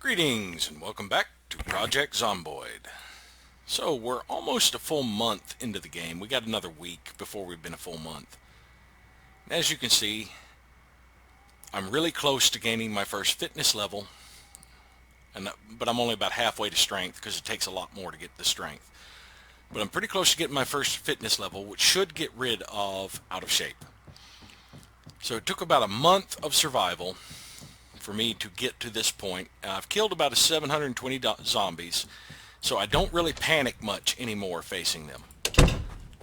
Greetings and welcome back to Project Zomboid. So we're almost a full month into the game. We got another week before we've been a full month. As you can see, I'm really close to gaining my first fitness level, but I'm only about halfway to strength because it takes a lot more to get the strength. But I'm pretty close to getting my first fitness level, which should get rid of out of shape. So it took about a month of survival for me to get to this point. I've killed about 720 zombies, so I don't really panic much anymore facing them,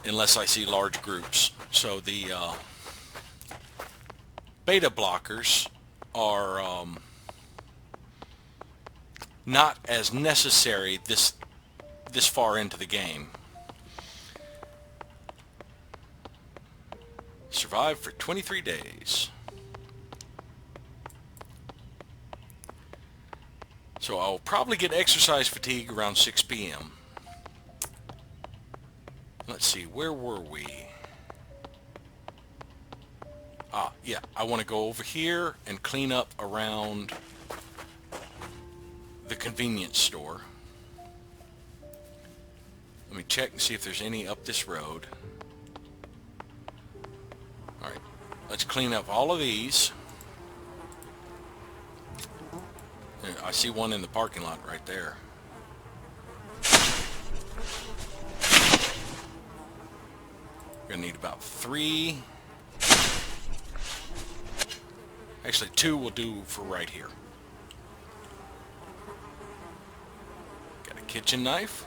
unless I see large groups. So the beta blockers are not as necessary this far into the game. Survived for 23 days. So I'll probably get exercise fatigue around 6 p.m. Let's see, where were we? Yeah, I want to go over here and clean up around the convenience store. Let me check and see if there's any up this road. Alright, let's clean up all of these. I see one in the parking lot right there. We're going to need about 3. Actually, 2 will do for right here. Got a kitchen knife.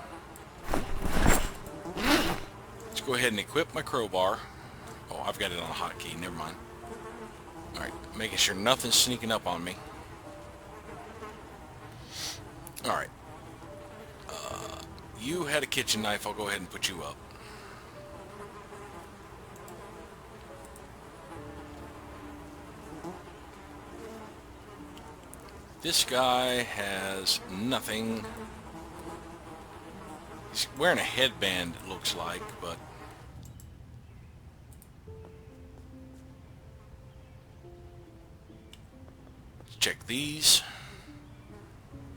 Let's go ahead and equip my crowbar. Oh, I've got it on a hotkey. Never mind. Alright, making sure nothing's sneaking up on me. Alright. You had a kitchen knife. I'll go ahead and put you up. This guy has nothing. He's wearing a headband, it looks like, but let's check these.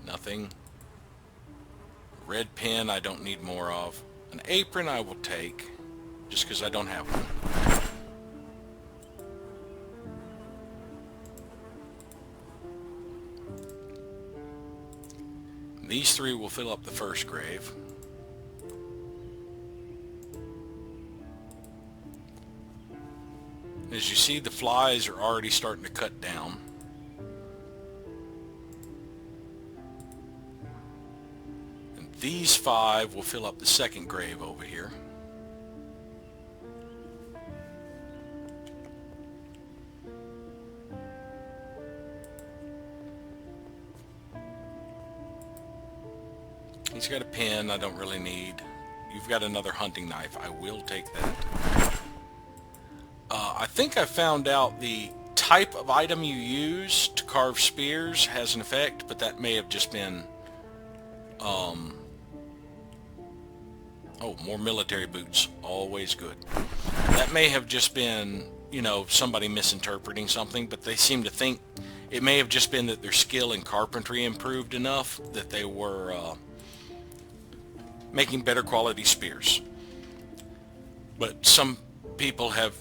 Nothing. Red pen I don't need more of. An apron I will take, just because I don't have one. These 3 will fill up the first grave. As you see, the flies are already starting to cut down. These 5 will fill up the second grave over here. He's got a pen I don't really need. You've got another hunting knife. I will take that. I think I found out the type of item you use to carve spears has an effect, but that may have just been oh, more military boots. Always good. That may have just been, you know, somebody misinterpreting something, but they seem to think it may have just been that their skill in carpentry improved enough that they were making better quality spears. But some people have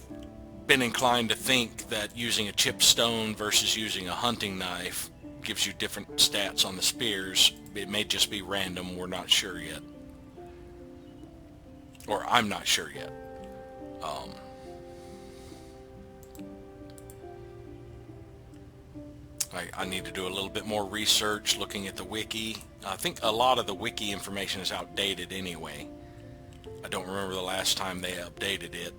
been inclined to think that using a chipped stone versus using a hunting knife gives you different stats on the spears. It may just be random. We're not sure yet. Or I'm not sure yet. I need to do a little bit more research looking at the wiki. I think a lot of the wiki information is outdated anyway. I don't remember the last time they updated it,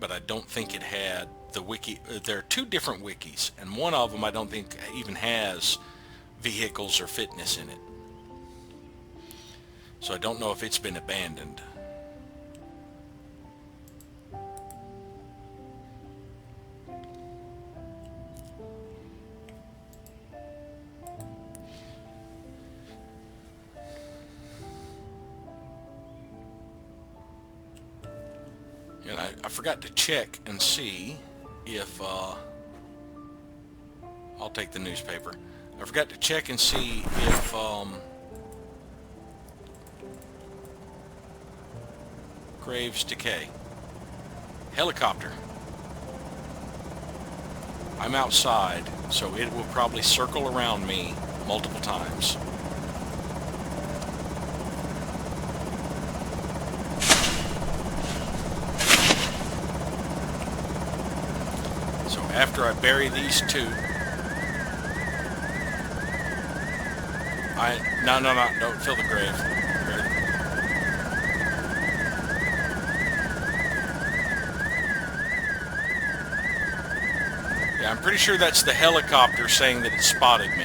but I don't think it had the wiki. There are 2 different wikis, and one of them I don't think even has vehicles or fitness in it. So I don't know if it's been abandoned. And I forgot to check and see if I'll take the newspaper. I forgot to check and see if graves decay. Helicopter. I'm outside, so it will probably circle around me multiple times. So after I bury these two, no, don't fill the grave. Yeah, I'm pretty sure that's the helicopter saying that it spotted me.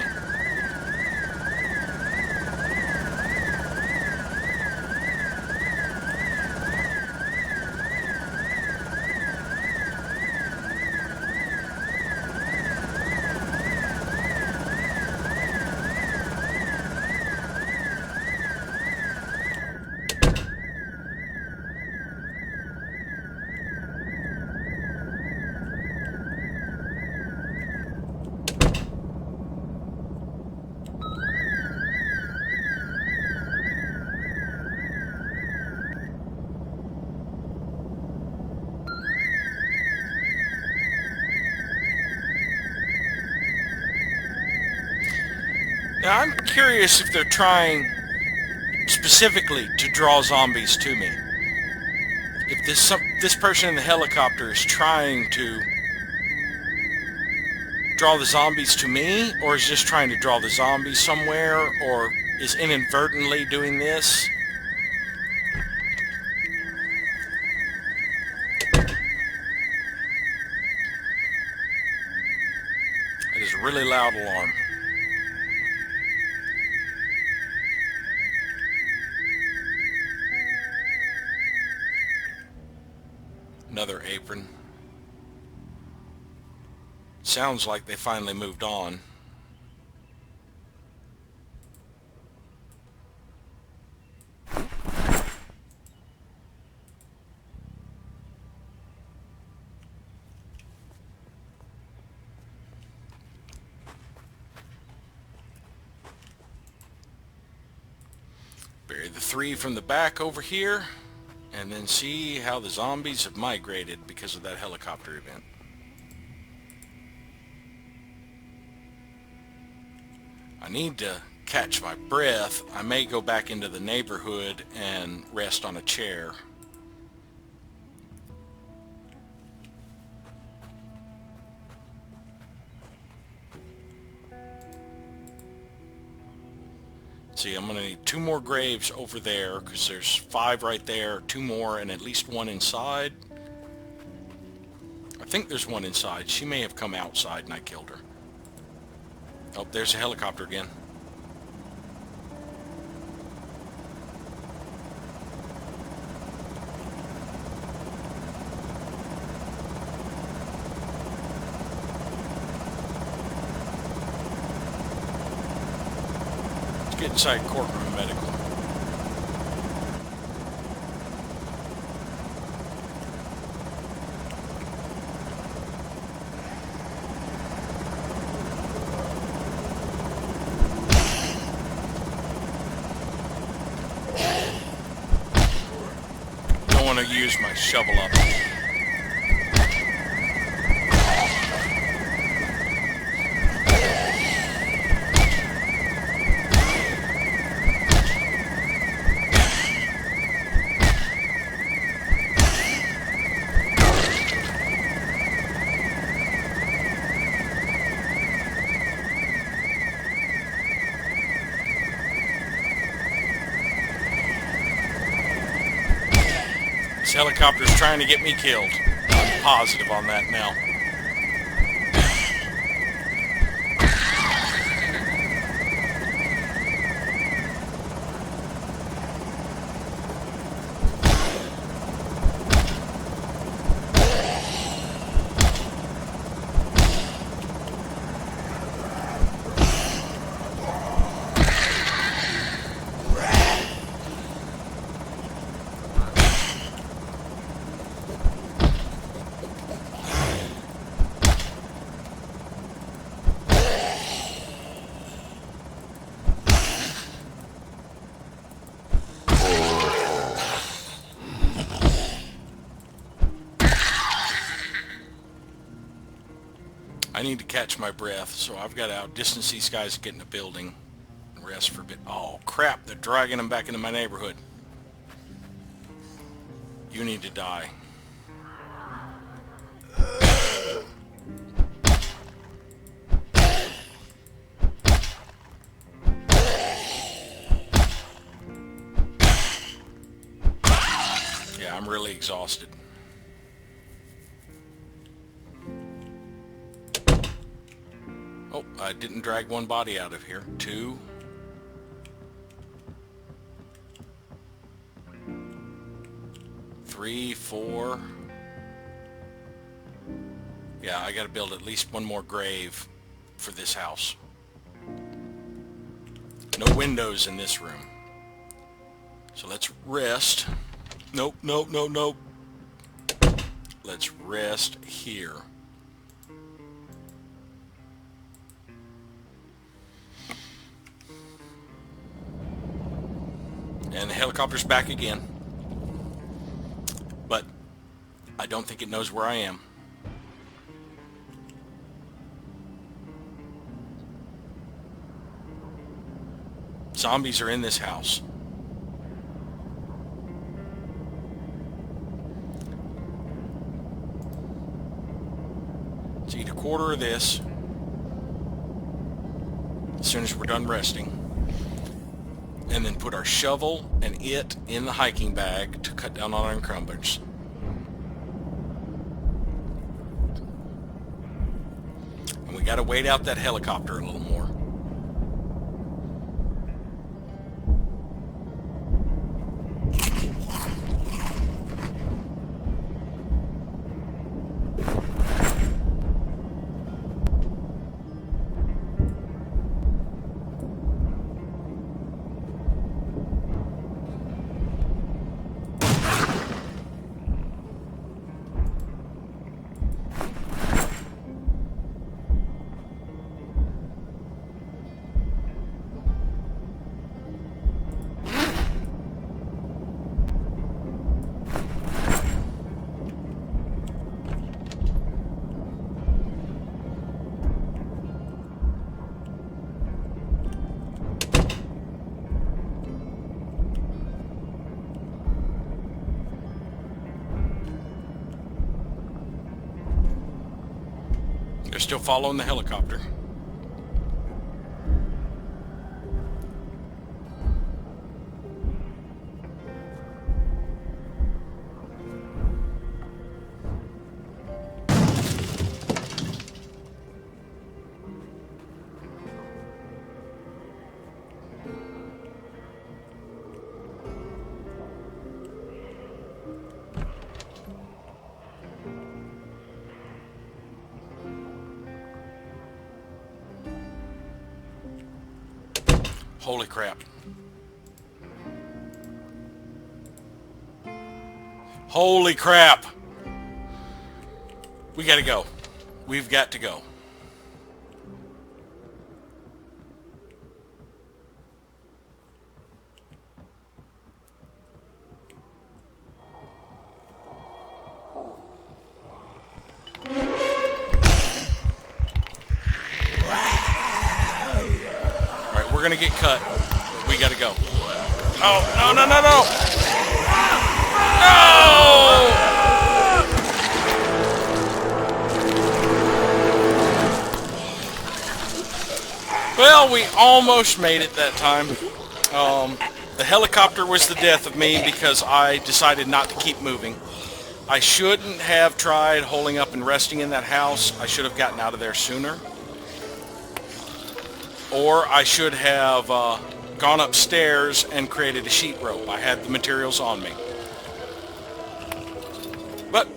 Now, I'm curious if they're trying specifically to draw zombies to me. If this person in the helicopter is trying to draw the zombies to me, or is just trying to draw the zombies somewhere, or is inadvertently doing this. It is a really loud alarm. Another apron. Sounds like they finally moved on. Bury the three from the back over here, and then see how the zombies have migrated because of that helicopter event. I need to catch my breath. I may go back into the neighborhood and rest on a chair. See, I'm going to need 2 more graves over there because there's 5 right there, 2 more, and at least 1 inside. I think there's 1 inside. She may have come outside and I killed her. Oh, there's a helicopter again. Let's get inside courtroom medical. I want to use my shovel up. This helicopter's trying to get me killed. I'm positive on that now. need to catch my breath, so I've got to outdistance these guys, get in a building, and rest for a bit. Oh crap, they're dragging them back into my neighborhood. You need to die. Yeah, I'm really exhausted. Oh, I didn't drag one body out of here. 2. 3, 4. Yeah, I gotta build at least one more grave for this house. No windows in this room. So let's rest. Nope, nope, nope, nope. Let's rest here. And the helicopter's back again. But I don't think it knows where I am. Zombies are in this house. Let's eat a quarter of this as soon as we're done resting. And then put our shovel and it in the hiking bag to cut down on our encumbrance. And we got to wait out that helicopter a little more. They're still following the helicopter. Holy crap. Holy crap. We gotta go. We've got to go. We're gonna get cut. We gotta go. Oh, no, no, no, no! No! Well, we almost made it that time. The helicopter was the death of me because I decided not to keep moving. I shouldn't have tried holding up and resting in that house. I should have gotten out of there sooner. Or I should have gone upstairs and created a sheet rope. I had the materials on me. But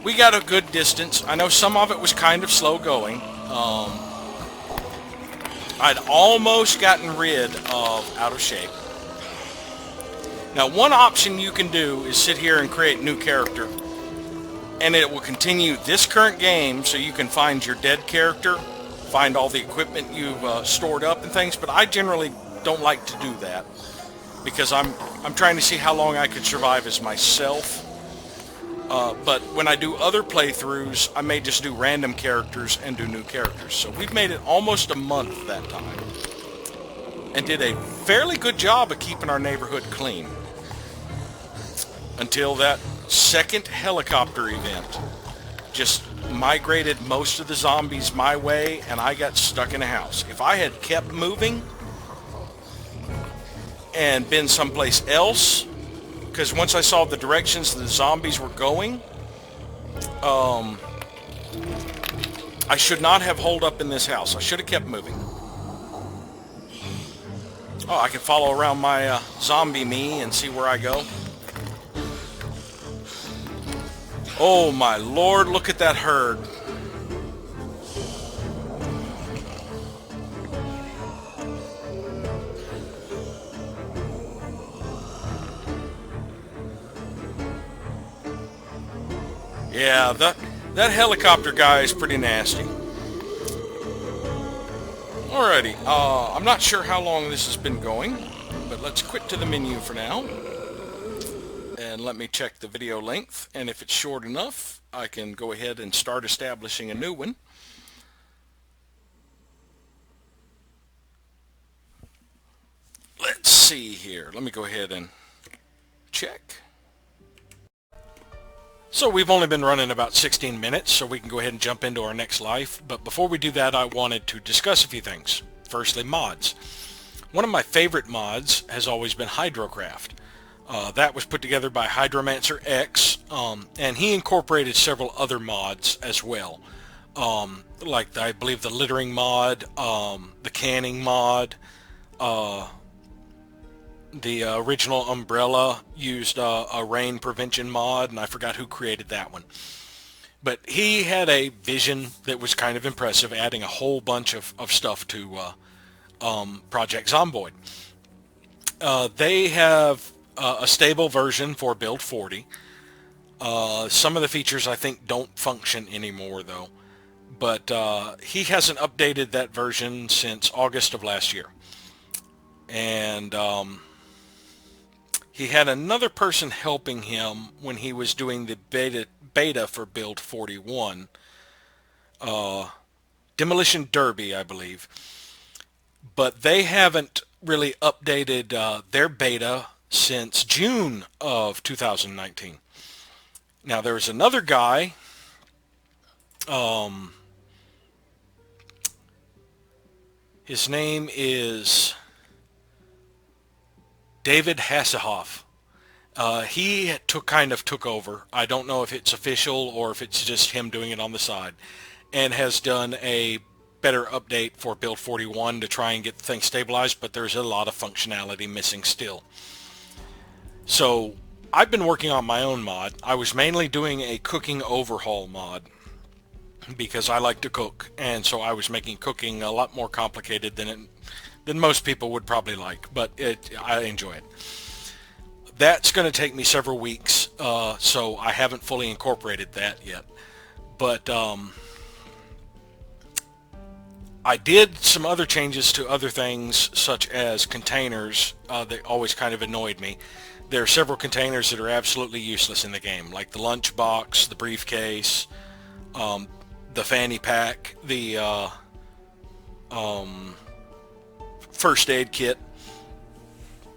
we got a good distance. I know some of it was kind of slow going. I'd almost gotten rid of Out of Shape. Now, one option you can do is sit here and create a new character. And it will continue this current game so you can find your dead character, find all the equipment you've stored up and things, but I generally don't like to do that because I'm trying to see how long I could survive as myself. But when I do other playthroughs, I may just do random characters and do new characters. So we've made it almost a month that time. And did a fairly good job of keeping our neighborhood clean. Until that second helicopter event just migrated most of the zombies my way, and I got stuck in a house. If I had kept moving and been someplace else, because once I saw the directions the zombies were going, I should not have holed up in this house. I should have kept moving. Oh, I can follow around my zombie me and see where I go. Oh my lord, look at that herd. Yeah, that helicopter guy is pretty nasty. Alrighty, I'm not sure how long this has been going, but let's quit to the menu for now. And let me check the video length, and if it's short enough, I can go ahead and start establishing a new one. Let's see here. Let me go ahead and check. So we've only been running about 16 minutes, so we can go ahead and jump into our next life. But before we do that, I wanted to discuss a few things. Firstly, mods. One of my favorite mods has always been Hydrocraft. That was put together by Hydromancer X, and he incorporated several other mods as well. Like, I believe, the littering mod, the canning mod, the original Umbrella used a rain prevention mod, and I forgot who created that one. But he had a vision that was kind of impressive, adding a whole bunch of stuff to Project Zomboid. They have a stable version for build 40. Some of the features I think don't function anymore though, but he hasn't updated that version since August of last year. And he had another person helping him when he was doing the beta for build 41. Demolition Derby, I believe. But they haven't really updated their beta since June of 2019. Now there's another guy, his name is David Hasselhoff. He kind of took over. I don't know if it's official or if it's just him doing it on the side, and has done a better update for build 41 to try and get things stabilized, but there's a lot of functionality missing still. So I've been working on my own mod. I was mainly doing a cooking overhaul mod because I like to cook, and so I was making cooking a lot more complicated than most people would probably like, but I enjoy it. That's going to take me several weeks, so I haven't fully incorporated that yet. But I did some other changes to other things, such as containers. They always kind of annoyed me. There are several containers that are absolutely useless in the game, like the lunchbox, the briefcase, the fanny pack, the first aid kit.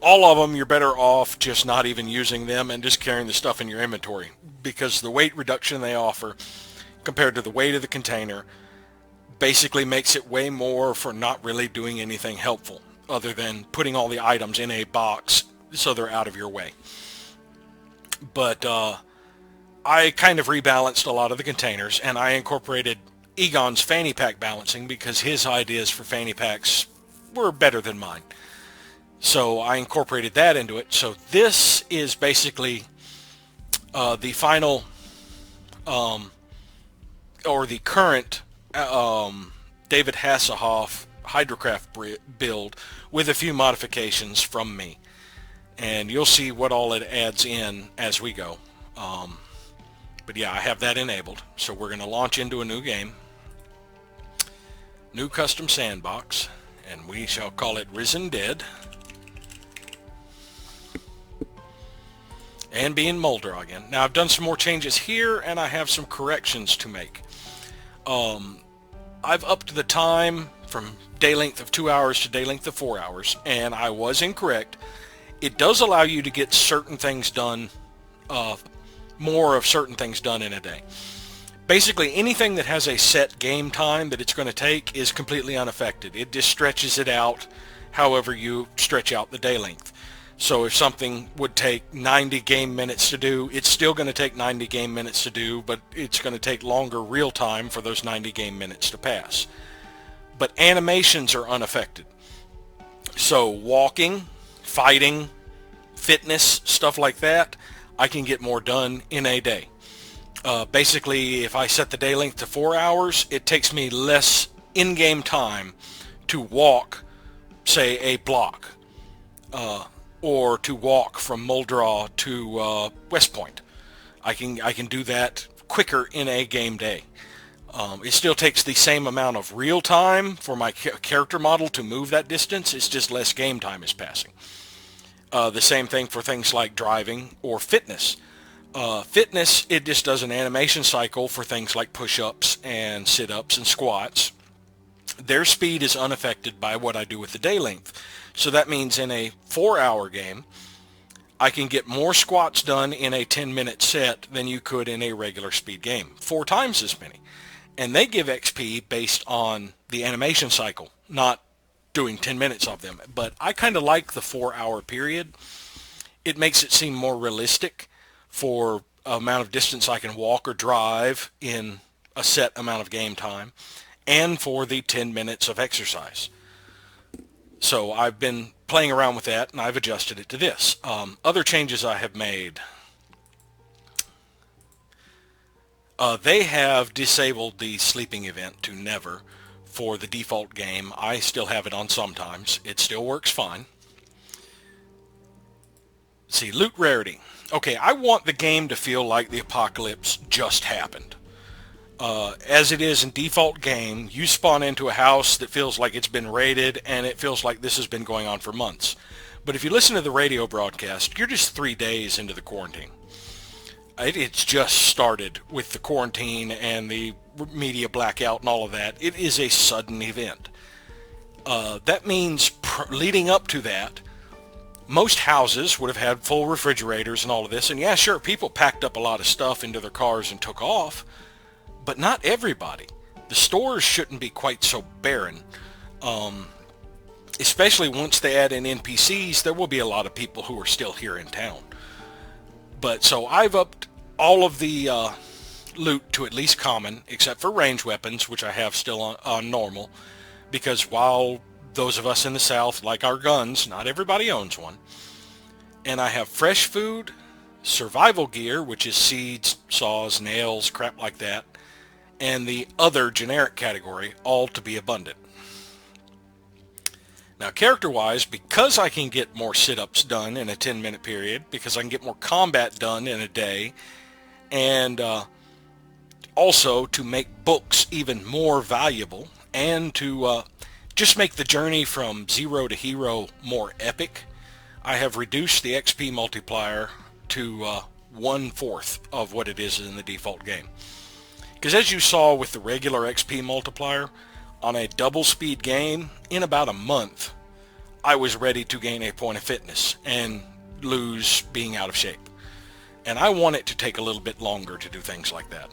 All of them, you're better off just not even using them and just carrying the stuff in your inventory, because the weight reduction they offer compared to the weight of the container basically makes it way more for not really doing anything helpful other than putting all the items in a box so they're out of your way. But I kind of rebalanced a lot of the containers, and I incorporated Egon's fanny pack balancing because his ideas for fanny packs were better than mine. So I incorporated that into it. So this is basically the final or the current David Hasselhoff Hydrocraft build with a few modifications from me. And you'll see what all it adds in as we go. But yeah, I have that enabled. So we're going to launch into a new game. New custom sandbox. And we shall call it Risen Dead. and being Moldraw again. Now I've done some more changes here, and I have some corrections to make. I've upped the time from day length of 2 hours to day length of 4 hours, and I was incorrect. It does allow you to get certain things done, more of certain things done in a day. Basically, anything that has a set game time that it's going to take is completely unaffected. It just stretches it out however you stretch out the day length. So if something would take 90 game minutes to do, it's still going to take 90 game minutes to do, but it's going to take longer real time for those 90 game minutes to pass. But animations are unaffected. So walking, fighting, fitness, stuff like that, I can get more done in a day. Basically, if I set the day length to 4 hours, it takes me less in-game time to walk, say, a block, or to walk from Moldraw to West Point. I can do that quicker in a game day. It still takes the same amount of real time for my character model to move that distance. It's just less game time is passing. The same thing for things like driving or fitness. Fitness, it just does an animation cycle for things like push-ups and sit-ups and squats. Their speed is unaffected by what I do with the day length. So that means in a 4-hour game, I can get more squats done in a 10-minute set than you could in a regular speed game. 4 times as many. And they give XP based on the animation cycle, not doing 10 minutes of them. But I kind of like the 4-hour period. It makes it seem more realistic for amount of distance I can walk or drive in a set amount of game time, and for the 10 minutes of exercise. So I've been playing around with that, and I've adjusted it to this. Other changes I have made. They have disabled the sleeping event to never for the default game. I still have it on sometimes. It still works fine. Let's see, loot rarity. Okay, I want the game to feel like the apocalypse just happened. As it is in default game, you spawn into a house that feels like it's been raided, and it feels like this has been going on for months. But if you listen to the radio broadcast, you're just 3 days into the quarantine. It's just started with the quarantine and the media blackout and all of that. It is a sudden event. That means leading up to that, most houses would have had full refrigerators and all of this. And yeah, sure, people packed up a lot of stuff into their cars and took off. But not everybody. The stores shouldn't be quite so barren. Especially once they add in NPCs, there will be a lot of people who are still here in town. But so I've upped all of the loot to at least common, except for range weapons, which I have still on normal. Because while those of us in the South like our guns, not everybody owns one. And I have fresh food, survival gear, which is seeds, saws, nails, crap like that, and the other generic category, all to be abundant. Now, character-wise, because I can get more sit-ups done in a 10-minute period, because I can get more combat done in a day, and also to make books even more valuable, and to just make the journey from zero to hero more epic, I have reduced the XP multiplier to 1/4 of what it is in the default game. Because as you saw with the regular XP multiplier, on a double speed game, in about a month, I was ready to gain a point of fitness and lose being out of shape. And I want it to take a little bit longer to do things like that.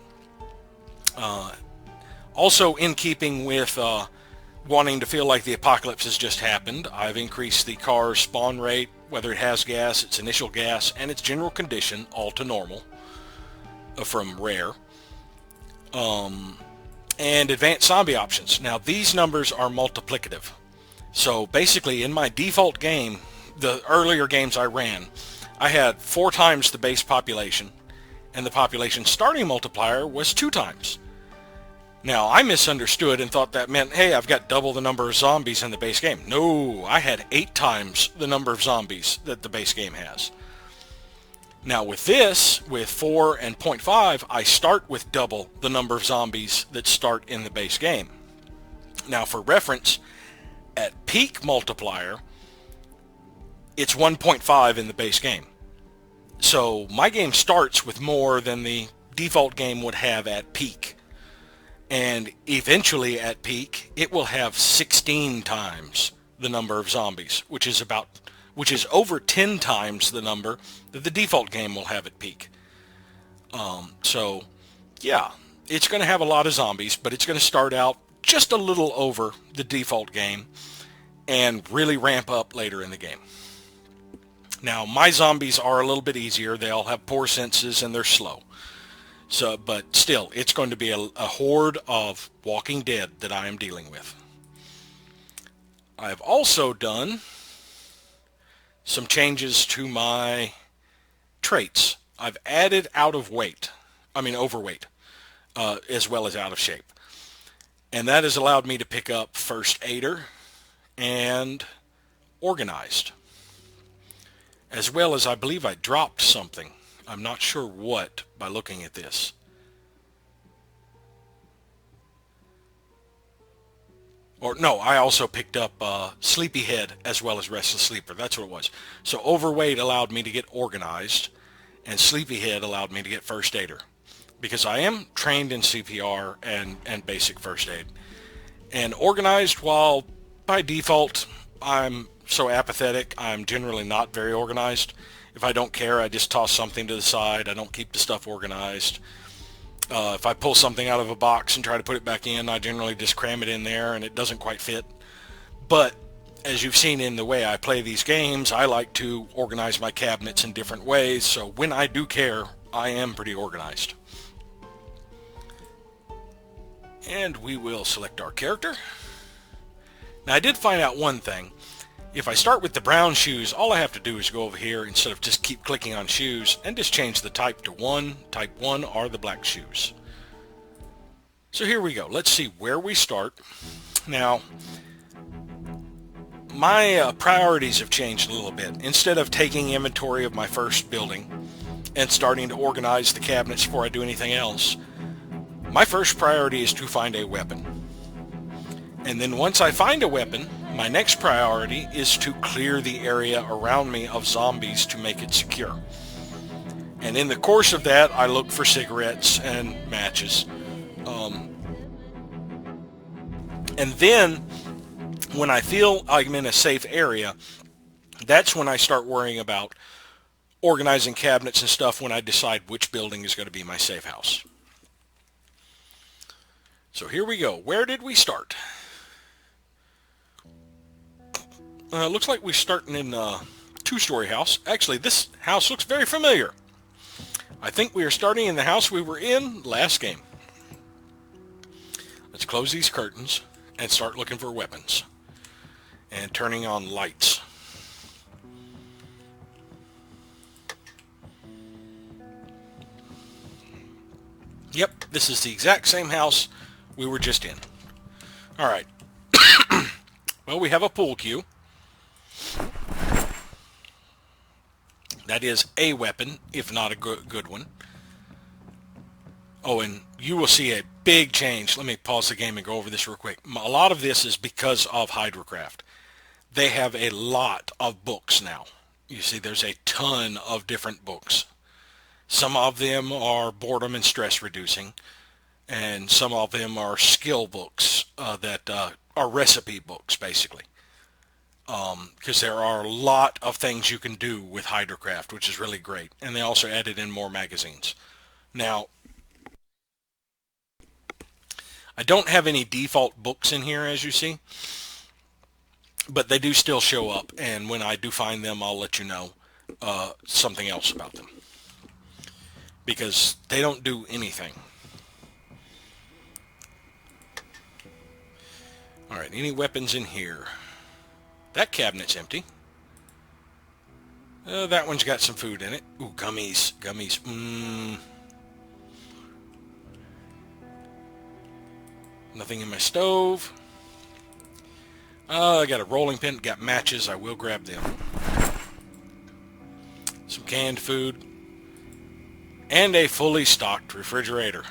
Also, in keeping with wanting to feel like the apocalypse has just happened, I've increased the car's spawn rate, whether it has gas, its initial gas, and its general condition, all to normal, from rare. And advanced zombie options. Now, these numbers are multiplicative. So basically, in my default game, the earlier games I ran, I had 4 times the base population, and the population starting multiplier was 2 times. Now, I misunderstood and thought that meant, hey, I've got double the number of zombies in the base game. No, I had 8 times the number of zombies that the base game has. Now with this, with 4 and 0.5, I start with double the number of zombies that start in the base game. Now for reference, at peak multiplier, it's 1.5 in the base game. So my game starts with more than the default game would have at peak. And eventually at peak, it will have 16 times the number of zombies, which is over 10 times the number that the default game will have at peak. So yeah, it's going to have a lot of zombies, but it's going to start out just a little over the default game and really ramp up later in the game. Now, my zombies are a little bit easier. They all have poor senses and they're slow. So, but still, it's going to be a horde of Walking Dead that I am dealing with. I've also done some changes to my traits. I've added overweight, as well as out of shape. And that has allowed me to pick up First Aider and Organized. As well as I believe I dropped something. I'm not sure what by looking at this. Or no, I also picked up Sleepyhead as well as Restless Sleeper. That's what it was. So Overweight allowed me to get Organized, and Sleepyhead allowed me to get First Aider. Because I am trained in CPR and basic first aid. And Organized, while by default I'm so apathetic, I'm generally not very organized. If I don't care, I just toss something to the side. I don't keep the stuff organized. If I pull something out of a box and try to put it back in, I generally just cram it in there and it doesn't quite fit. But as you've seen in the way I play these games, I like to organize my cabinets in different ways. So when I do care, I am pretty organized. And we will select our character. Now I did find out one thing. If I start with the brown shoes, all I have to do is go over here instead of just keep clicking on shoes and just change the type to 1. Type 1 are the black shoes. So here we go. Let's see where we start. Now, my priorities have changed a little bit. Instead of taking inventory of my first building and starting to organize the cabinets before I do anything else, my first priority is to find a weapon. And then once I find a weapon, my next priority is to clear the area around me of zombies to make it secure. And in the course of that, I look for cigarettes and matches. And then, when I feel I'm in a safe area, that's when I start worrying about organizing cabinets and stuff when I decide which building is going to be my safe house. So here we go. Where did we start? Looks like we're starting in a two-story house. Actually, this house looks very familiar. I think we are starting in the house we were in last game. Let's close these curtains and start looking for weapons. And turning on lights. Yep, this is the exact same house we were just in. Alright. Well, we have a pool cue. That is a weapon, if not a good one. Oh, and you will see a big change. Let me pause the game and go over this real quick. A lot of this is because of Hydrocraft. They have a lot of books now. You see, there's a ton of different books. Some of them are boredom and stress reducing, and some of them are skill books that are recipe books, basically. Because there are a lot of things you can do with Hydrocraft, which is really great. And they also added in more magazines. Now, I don't have any default books in here, as you see. But they do still show up. And when I do find them, I'll let you know something else about them. Because they don't do anything. Alright, any weapons in here? That cabinet's empty. That one's got some food in it. Ooh, gummies. Gummies. Nothing in my stove. I got a rolling pin. Got matches. I will grab them. Some canned food. And a fully stocked refrigerator.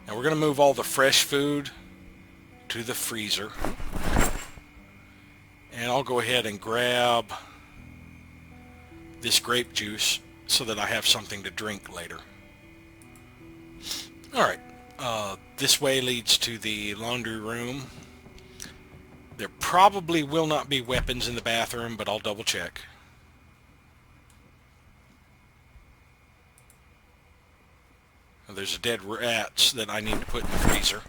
Now we're going to move all the fresh food to the freezer. And I'll go ahead and grab this grape juice so that I have something to drink later. Alright, this way leads to the laundry room. There probably will not be weapons in the bathroom, but I'll double check. There's a dead rats that I need to put in the freezer.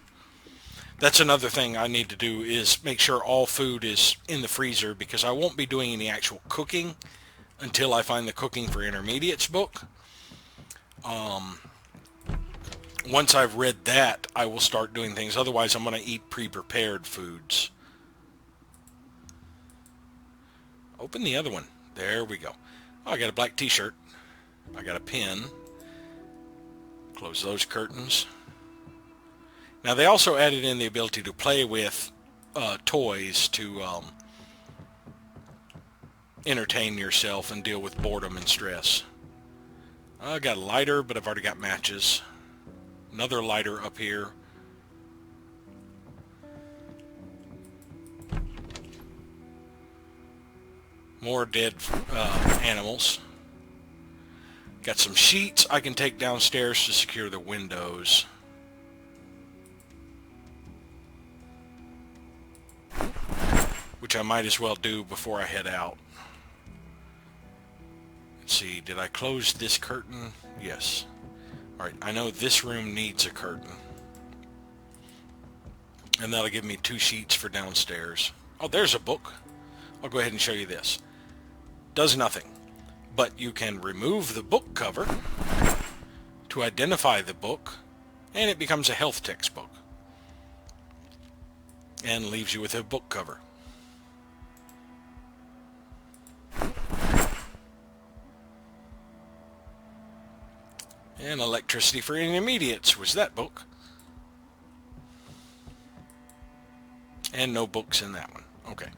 That's another thing I need to do, is make sure all food is in the freezer, because I won't be doing any actual cooking until I find the Cooking for Intermediates book. Once I've read that, I will start doing things. Otherwise, I'm going to eat pre-prepared foods. Open the other one. There we go. Oh, I got a black t-shirt. I got a pen. Close those curtains. Now, they also added in the ability to play with toys to entertain yourself and deal with boredom and stress. I got a lighter, but I've already got matches. Another lighter up here. More dead animals. Got some sheets I can take downstairs to secure the windows. Which I might as well do before I head out. Let's see, did I close this curtain? Yes. Alright, I know this room needs a curtain. And that'll give me 2 sheets for downstairs. Oh, there's a book. I'll go ahead and show you this. Does nothing. But you can remove the book cover to identify the book, and it becomes a health textbook. And leaves you with a book cover. And Electricity for Intermediates was that book. And no books in that one. Okay.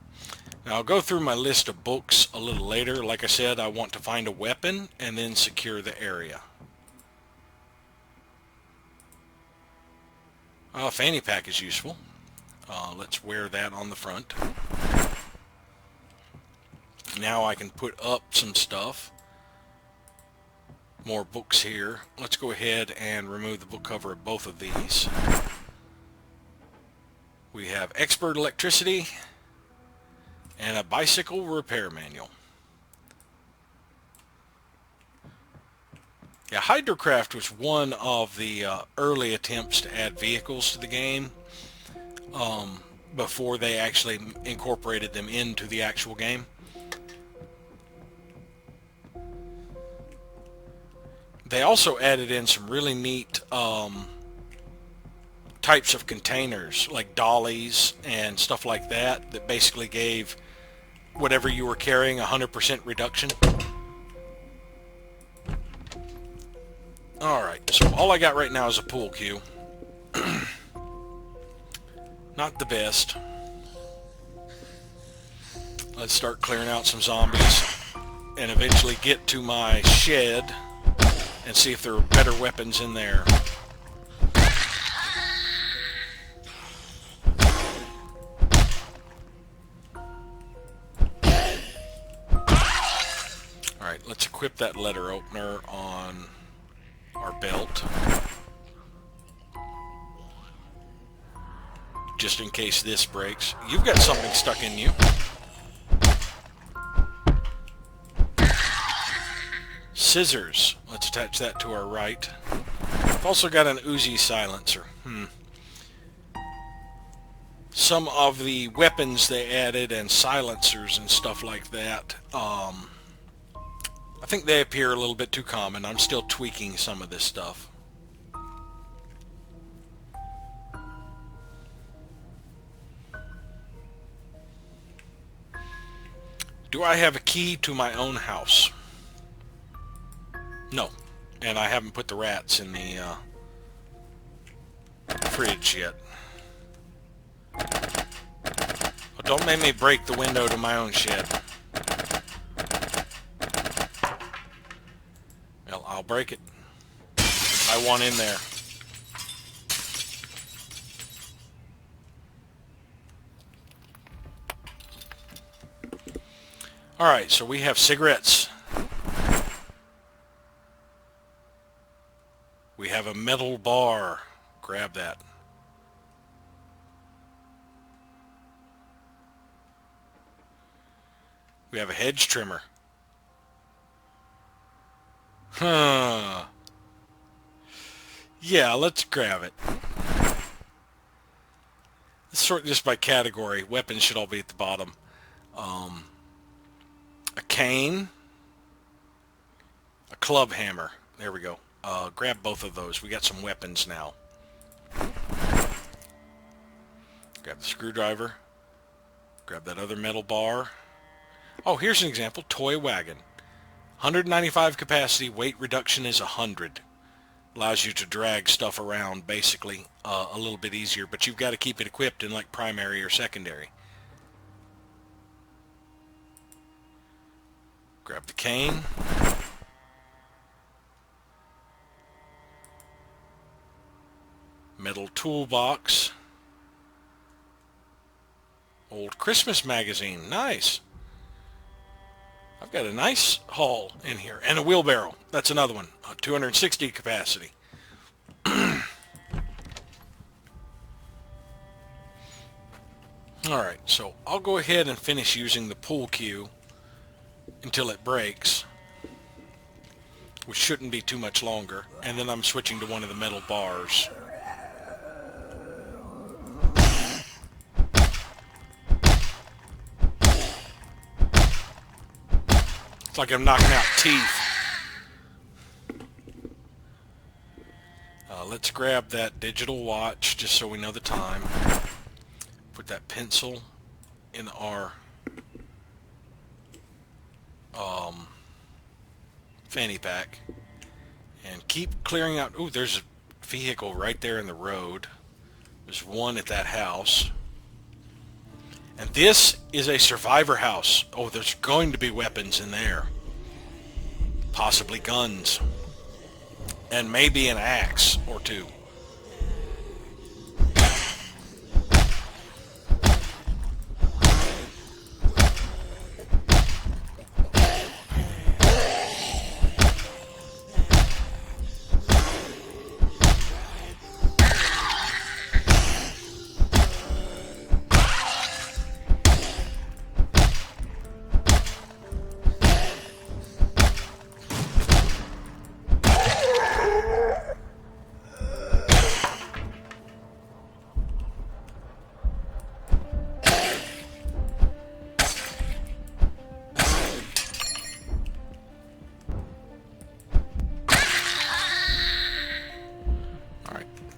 Now I'll go through my list of books a little later. Like I said, I want to find a weapon and then secure the area. Fanny pack is useful. Let's wear that on the front. Now I can put up some stuff. More books here. Let's go ahead and remove the book cover of both of these. We have Expert Electricity and a Bicycle Repair Manual. Yeah, Hydrocraft was one of the early attempts to add vehicles to the game before they actually incorporated them into the actual game. They also added in some really neat types of containers, like dollies and stuff like that, that basically gave whatever you were carrying 100% reduction. Alright, so all I got right now is a pool cue. Not the best. Let's start clearing out some zombies and eventually get to my shed and see if there are better weapons in there. Alright, let's equip that letter opener on our belt. Just in case this breaks. You've got something stuck in you. Scissors. Let's attach that to our right. I've also got an Uzi silencer. Some of the weapons they added and silencers and stuff like that, I think they appear a little bit too common. I'm still tweaking some of this stuff. Do I have a key to my own house? No. And I haven't put the rats in the fridge yet. Well, don't make me break the window to my own shed. Well, I'll break it. I want in there. Alright, so we have cigarettes. have a metal bar. Grab that. We have a hedge trimmer. Huh. Yeah, let's grab it. Let's sort this by category. Weapons should all be at the bottom. A cane. A club hammer. There we go. Grab both of those. We got some weapons now. Grab the screwdriver. Grab that other metal bar. Oh, here's an example. Toy wagon. 195 capacity. Weight reduction is 100. Allows you to drag stuff around, basically, a little bit easier. But you've got to keep it equipped in, like, primary or secondary. Grab the cane. Metal toolbox. Old Christmas magazine. Nice. I've got a nice haul in here. And a wheelbarrow. That's another one. 260 capacity. Alright, so I'll go ahead and finish using the pull cue until it breaks, which shouldn't be too much longer. And then I'm switching to one of the metal bars. It's like I'm knocking out teeth. Let's grab that digital watch just so we know the time. Put that pencil in our fanny pack and keep clearing out. Ooh, there's a vehicle right there in the road. There's one at that house. And this is a survivor house. Oh, there's going to be weapons in there. Possibly guns. And maybe an axe or two.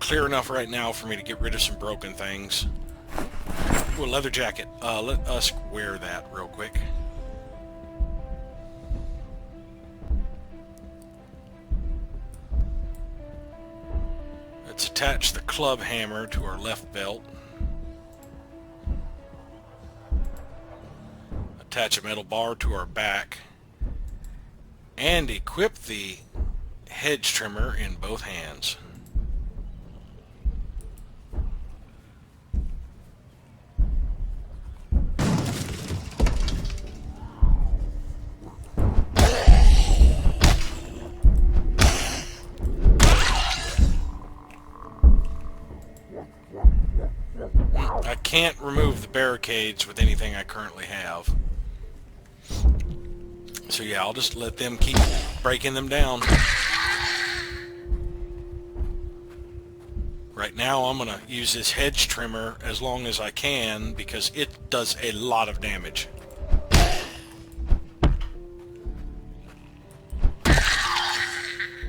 Clear enough right now for me to get rid of some broken things. Ooh, a leather jacket. Let us wear that real quick. Let's attach the club hammer to our left belt. Attach a metal bar to our back. And equip the hedge trimmer in both hands. I can't remove the barricades with anything I currently have. So yeah, I'll just let them keep breaking them down. Right now I'm going to use this hedge trimmer as long as I can because it does a lot of damage.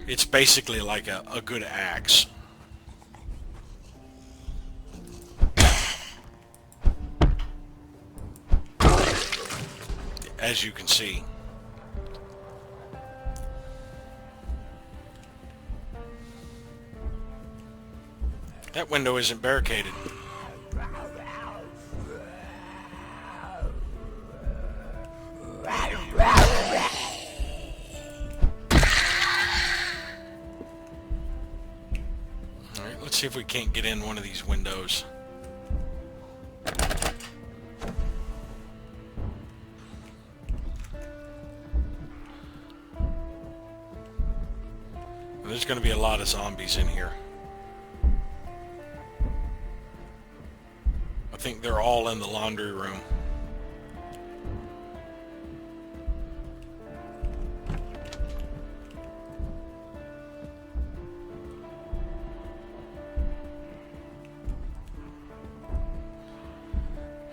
It's basically like a good axe. As you can see. That window isn't barricaded. Alright, let's see if we can't get in one of these windows. There's going to be a lot of zombies in here. I think they're all in the laundry room.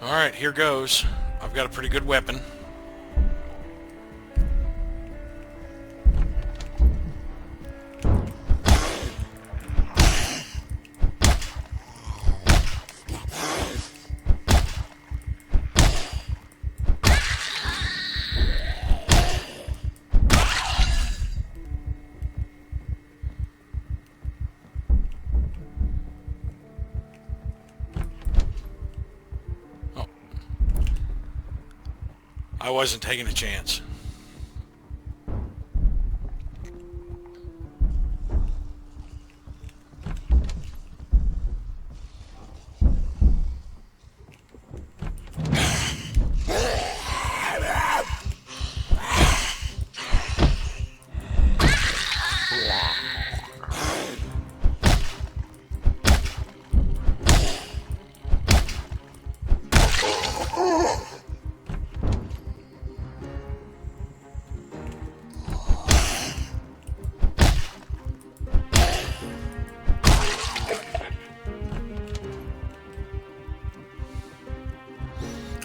Alright, here goes. I've got a pretty good weapon. I wasn't taking a chance.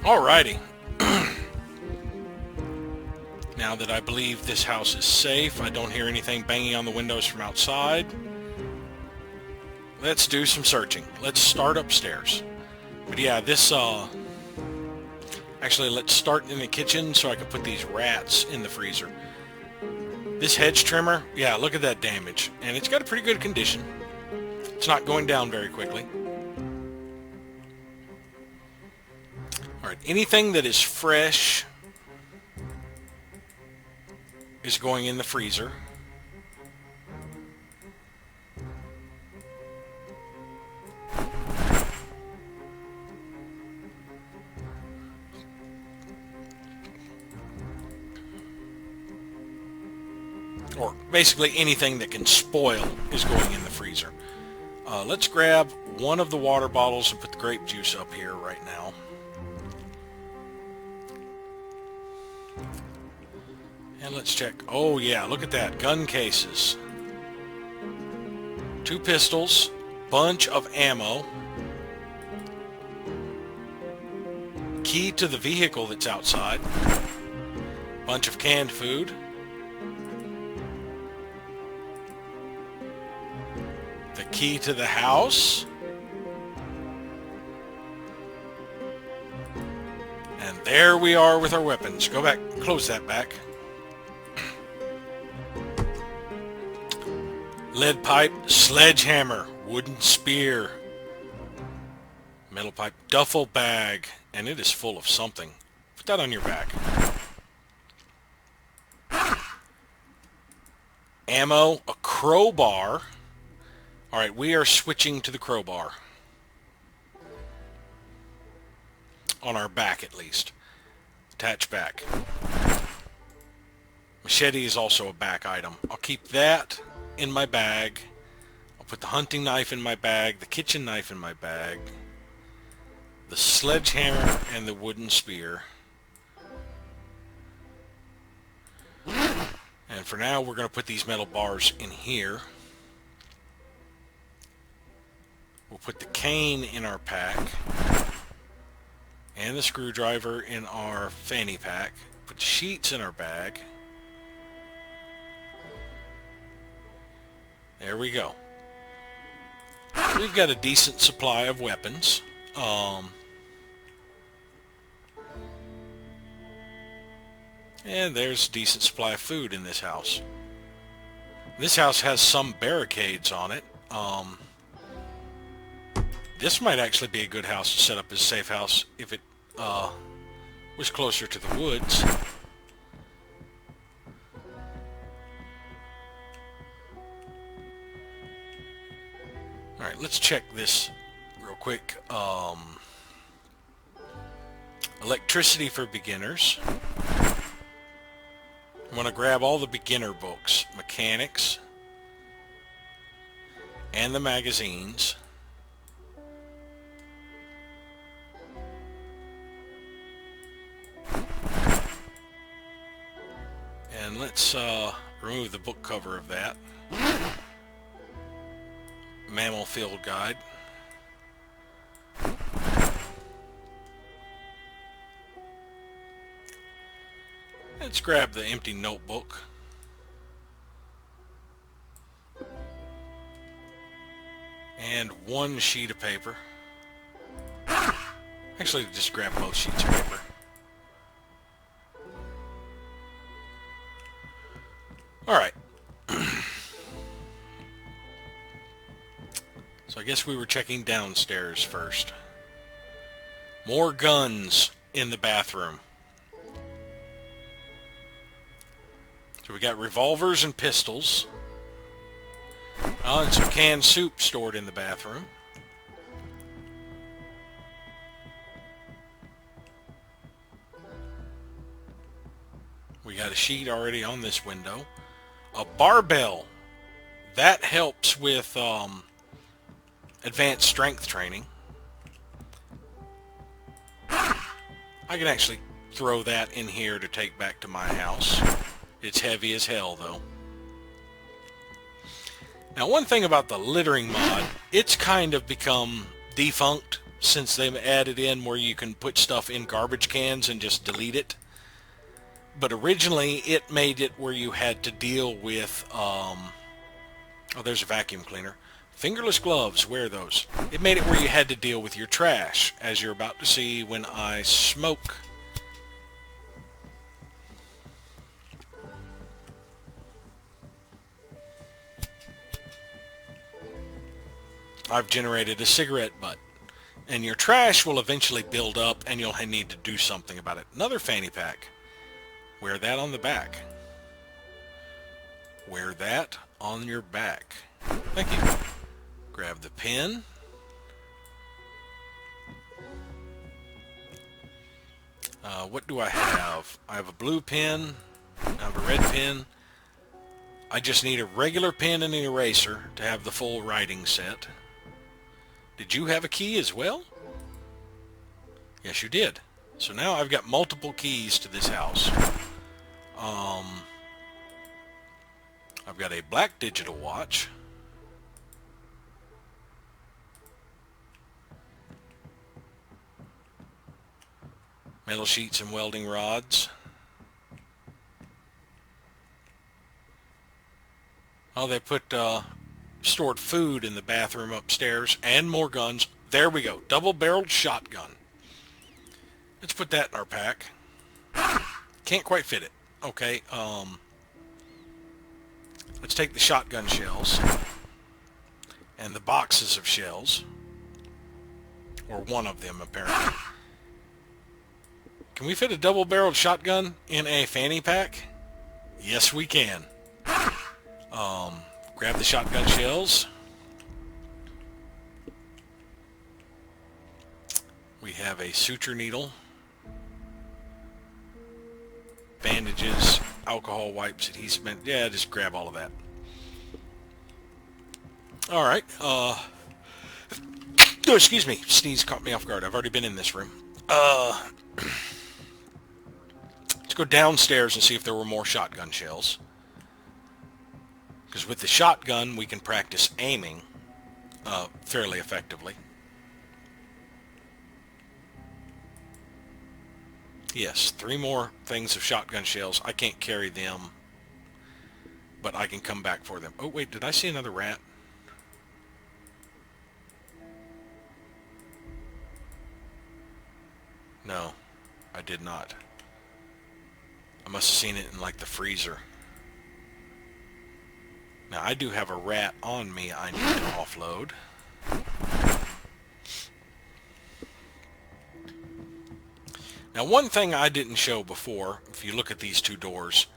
Alrighty. Now that I believe this house is safe, I don't hear anything banging on the windows from outside. Let's do some searching. Let's start upstairs. But yeah, this, actually, let's start in the kitchen so I can put these rats in the freezer. This hedge trimmer, yeah, look at that damage. And it's got a pretty good condition. It's not going down very quickly. Alright, anything that is fresh is going in the freezer. Or basically anything that can spoil is going in the freezer. Let's grab one of the water bottles and put the grape juice up here right now. And let's check. Oh yeah, look at that. Gun cases. 2 pistols. Bunch of ammo. Key to the vehicle that's outside. Bunch of canned food. The key to the house. And there we are with our weapons. Go back. Close that back. Lead pipe, sledgehammer, wooden spear, metal pipe, duffel bag, and it is full of something. Put that on your back. Ammo, a crowbar. Alright, we are switching to the crowbar. On our back, at least. Attach back. Machete is also a back item. I'll keep that in my bag. I'll put the hunting knife in my bag, the kitchen knife in my bag, the sledgehammer and the wooden spear. And for now, we're going to put these metal bars in here. We'll put the cane in our pack and the screwdriver in our fanny pack. Put the sheets in our bag. There we go. We've got a decent supply of weapons. And there's a decent supply of food in this house. This house has some barricades on it. This might actually be a good house to set up as a safe house if it was closer to the woods. Alright, let's check this real quick. Electricity for beginners. I'm going to grab all the beginner books. Mechanics. and the magazines. And let's remove the book cover of that. Mammal Field Guide. Let's grab the empty notebook. And one sheet of paper. Actually, just grab both sheets of paper. Alright. So I guess we were checking downstairs first. More guns in the bathroom. So we got revolvers and pistols. And some canned soup stored in the bathroom. We got a sheet already on this window. A barbell. That helps with advanced strength training. I can actually throw that in here to take back to my house. It's heavy as hell, though. Now, one thing about the littering mod, it's kind of become defunct since they've added in where you can put stuff in garbage cans and just delete it. But originally, it made it where you had to deal with, oh, there's a vacuum cleaner. Fingerless gloves, wear those. It made it where you had to deal with your trash, as you're about to see when I smoke. I've generated a cigarette butt. And your trash will eventually build up and you'll need to do something about it. Another fanny pack. Wear that on the back. Wear that on your back. Thank you. Grab the pen. What do I have? I have a blue pen. I have a red pen. I just need a regular pen and an eraser to have the full writing set. Did you have a key as well? Yes, you did. So now I've got multiple keys to this house. I've got a black digital watch. Metal sheets and welding rods. Oh, they put stored food in the bathroom upstairs and more guns. There we go. Double-barreled shotgun. Let's put that in our pack. Can't quite fit it. Okay, let's take the shotgun shells and the boxes of shells, or one of them apparently. Can we fit a double-barreled shotgun in a fanny pack? Yes, we can. Grab the shotgun shells. We have a suture needle, bandages, alcohol wipes, adhesive. Yeah, just grab all of that. All right. Oh, excuse me. Sneeze caught me off guard. I've already been in this room. Let's go downstairs and see if there were more shotgun shells. Because with the shotgun, we can practice aiming fairly effectively. Yes, 3 more things of shotgun shells. I can't carry them, but I can come back for them. Oh, wait, did I see another rat? No, I did not. I must have seen it in, like, the freezer. Now, I do have a rat on me I need to offload. Now, one thing I didn't show before, if you look at these 2 doors,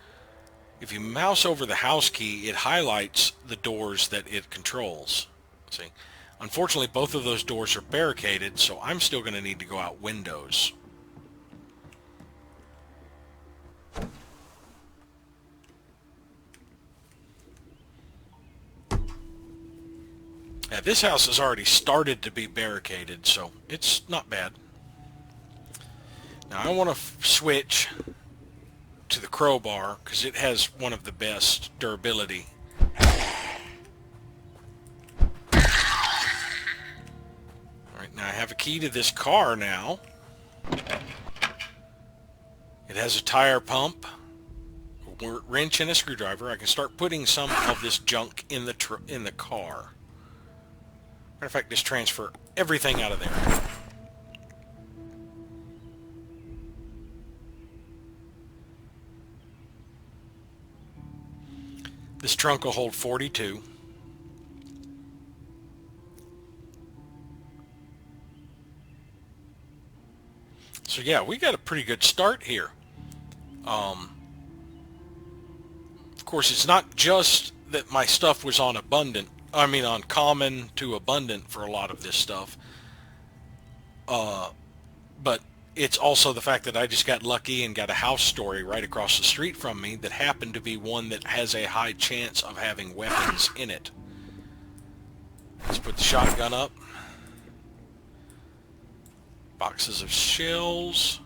if you mouse over the house key, it highlights the doors that it controls. See? Unfortunately, both of those doors are barricaded, so I'm still going to need to go out windows. Yeah, this house has already started to be barricaded, so it's not bad. Now I want to switch to the crowbar because it has one of the best durability. Alright, now I have a key to this car now. It has a tire pump, a wrench, and a screwdriver. I can start putting some of this junk in the car. Matter of fact, just transfer everything out of there. This trunk will hold 42. So yeah, we got a pretty good start here. Of course, it's not just that my stuff was on on common to abundant for a lot of this stuff. But it's also the fact that I just got lucky and got a house story right across the street from me that happened to be one that has a high chance of having weapons in it. Let's put the shotgun up. Boxes of shells,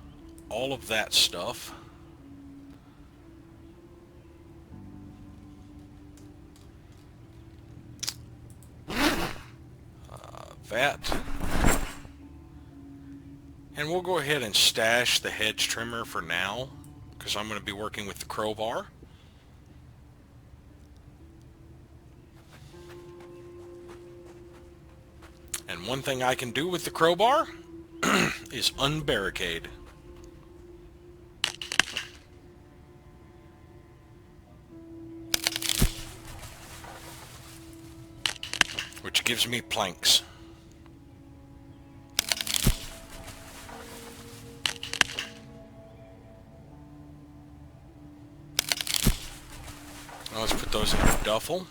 all of that stuff. That. And we'll go ahead and stash the hedge trimmer for now, because I'm going to be working with the crowbar. And one thing I can do with the crowbar is unbarricade. Which gives me planks. Now let's put those in a duffel.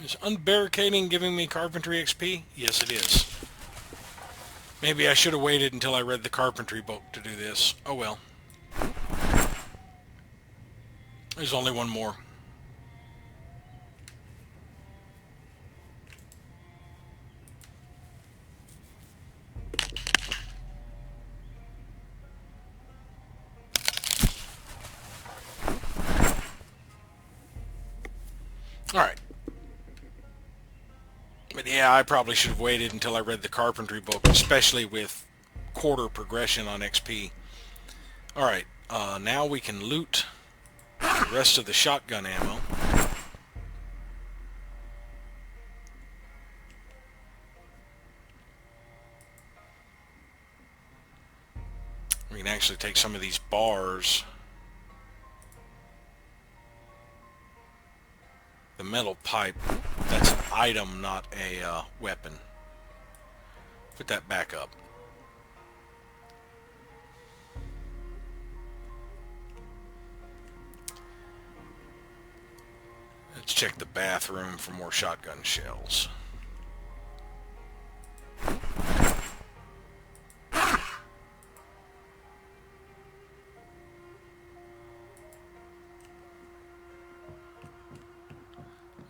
Is unbarricading giving me carpentry XP? Yes, it is. Maybe I should have waited until I read the carpentry book to do this. Oh well. There's only one more. Alright. But yeah, I probably should have waited until I read the carpentry book, especially with quarter progression on XP. Alright, now we can loot the rest of the shotgun ammo. We can actually take some of these bars. The metal pipe, that's an item, not a weapon. Put that back up. Let's check the bathroom for more shotgun shells.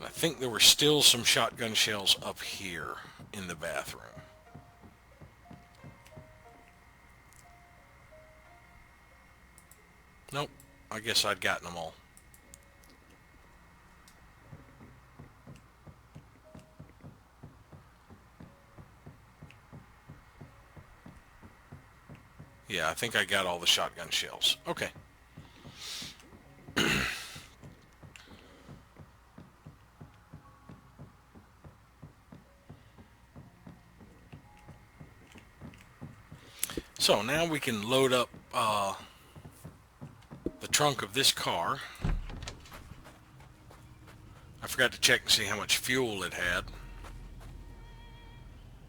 I think there were still some shotgun shells up here in the bathroom. Nope, I guess I'd gotten them all. Yeah, I think I got all the shotgun shells. Okay. So now we can load up the trunk of this car. I forgot to check and see how much fuel it had.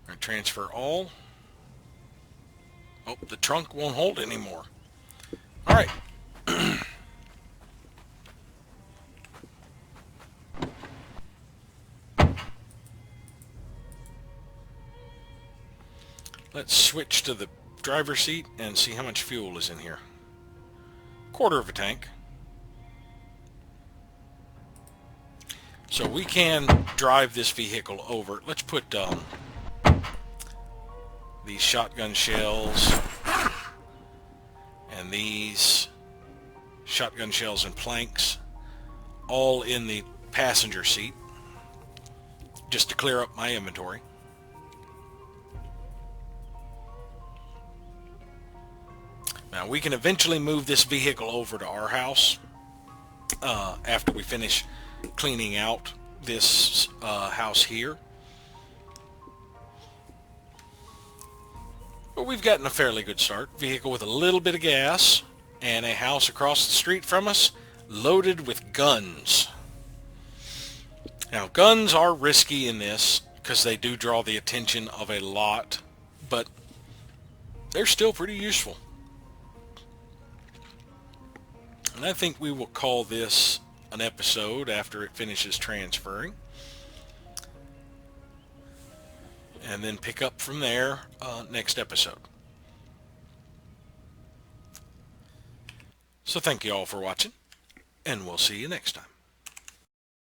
I transfer all. Oh, the trunk won't hold anymore. All right. Let's switch to the driver's seat and see how much fuel is in here. Quarter of a tank. So we can drive this vehicle over. Let's put these shotgun shells and these shotgun shells and planks all in the passenger seat just to clear up my inventory. Now we can eventually move this vehicle over to our house after we finish cleaning out this house here. But we've gotten a fairly good start. Vehicle with a little bit of gas and a house across the street from us loaded with guns. Now guns are risky in this because they do draw the attention of a lot, but they're still pretty useful. And I think we will call this an episode after it finishes transferring. And then pick up from there next episode. So thank you all for watching, and we'll see you next time.